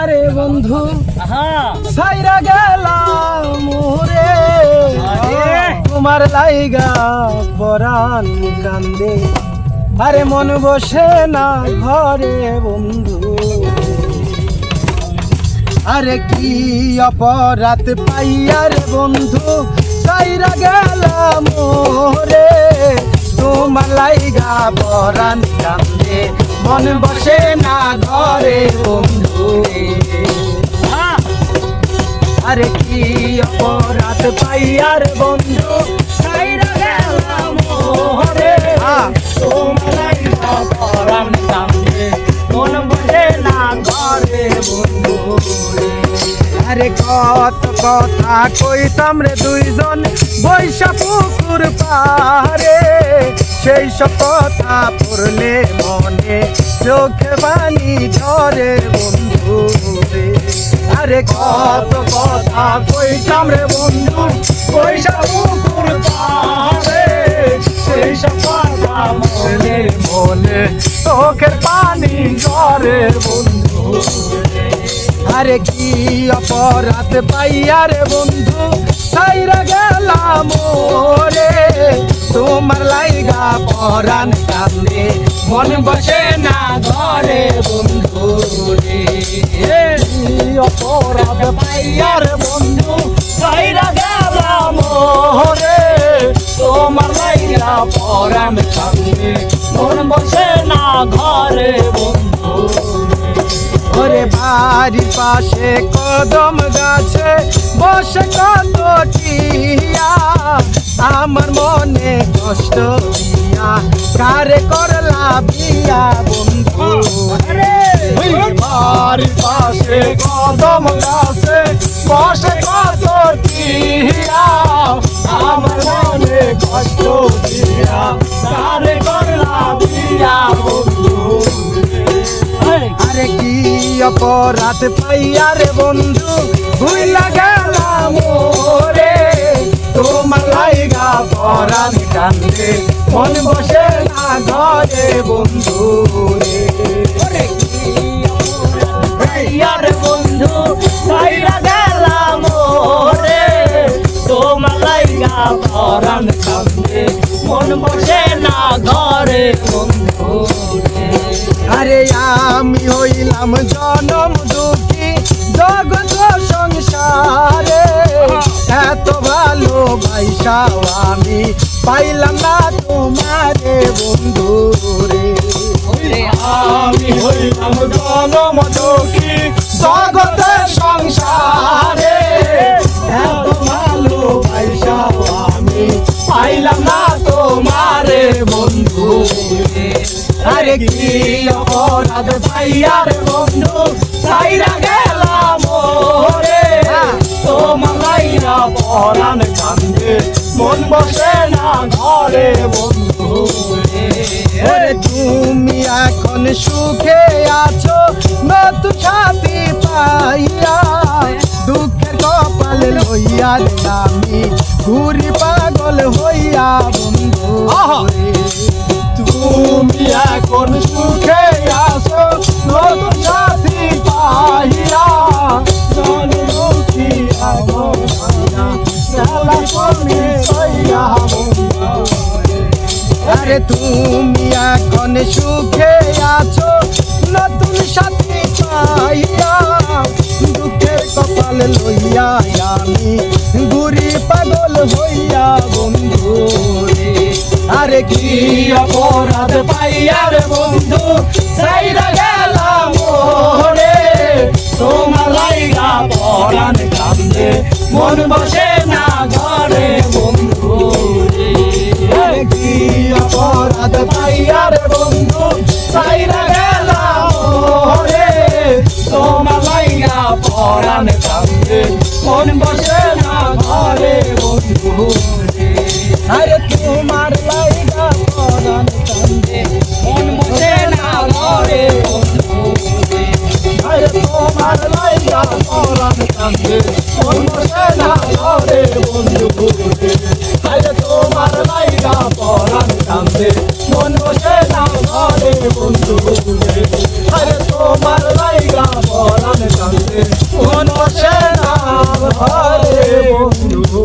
আরে বন্ধু সাইরা গেলাম মোরে তোমার লাইগা পরাণ কান্দে আরে মন বসে না ঘরে বন্ধু আরে কি অপরাধ পাইয়ার বন্ধু সাইরা গেলাম মোরে তোমার লাইগা পরাণ কান্দে মন বসে না ঘরে বন্ধু আরে কি অপরাধ পাইয়ার বন্ধু সাইরা গেলাম মোরে তোমার লাইগা পরাণ কান্দে মন বসে না ঘরে বন্ধু আরে কত কথা কইতাম রে দুইজন বৈশা পুকুর পারে সেই সব কথা পড়লে মনে চোখে পানি ঝরে বন্ধু রে আরে কত কথা কইতাম রে বন্ধু বৈশা পুকুর পারে সেই সব কথা পড়লে মনে চোখের পানি ঝরে বন্ধু আরে কি অপরাধ পাইয়ার বন্ধু সাইরা গেলাম মোরে তোমার লাইগা পরাণ কান্দে মন বসে না ঘরে বন্ধু রে অপরাধ পাইয়ার বন্ধু সাইরা গেলাম মোরে তোমার লাইগা পরাণ কান্দে মন বসে না ঘরে বন্ধু ওরে বাড়ির পাশে কদম গাছে বসে কত টিয়া আমার মনে কষ্ট দিয়া কারে করলা বিয়া বন্ধু বাড়ির পাশে কদম গাছে বসে কত টিয়া আমার মনে কষ্ট দিয়া কারে করলা বিয়া বন্ধু আরে কি অপরাধ পাইয়ারে বন্ধু ভুইলা গেলাম মোরে তোমার লাইগা পরাণ কান্দে মন বসে না ঘরে বন্ধু রে কি অপরাধ পাইয়ারে বন্ধু সাইরা গেলাম মোরে তোমার লাইগা পরাণ কান্দে মন বসে না ঘরে বন্ধু আরে আমি হইলাম জনম দুঃখী জগৎ সংসারে এত ভালোবাসাও আমি পাইলাম না তোমারে বন্ধু রে আমি হইলাম জনম দুঃখী জগৎ সংসারে এত ভালোবাসাও আমি পাইলাম না তোমারে বন্ধু রে আরে কি অপরাধ পাইয়ার বন্ধু সাইরা গেলাম মোরে তোমার লাইগা পরাণ কান্দে মন বসে না ঘরে বন্ধু রে তুমি এখন সুখে আছো নতুন সাথী পাইয়া দুঃখের কপাল লইয়া আমি ঘুরি পাগল হইয়া বন্ধু তুমি এখন সুখে আসো নতুন সাথী পাইয়া জনমুখী আরে তুমি এখন সুখে আছো নতুন সাথী পাইয়া দুঃখের কপাল লইয়া আমি ঘুরি পাগল হইয়া বন্ধু রে আরে কি অপরাধ পাইয়ার বন্ধু সাইরা গেলাম মোরে তোমার লাইগা পরাণ কান্দে মন বসে না ঘরে বন্ধু রে কি অপরাধ পাইয়ার বন্ধু সাইরা গেলাম মোরে তোমার লাইগা পরাণ কান্দে মন বসে না ঘরে বন্ধু আরে তোমার লাইগা পরাণ কান্দে মন বসে না ঘরে বন্ধু আরে তোমার লাইগা পরাণ কান্দে মন বসে না ঘরে বন্ধু আরে তোমার লাইগা পরাণ কান্দে মন বসে না ঘরে বন্ধু আরে তোমার লাইগা পরাণ কান্দে মন বসে না ঘরে বন্ধু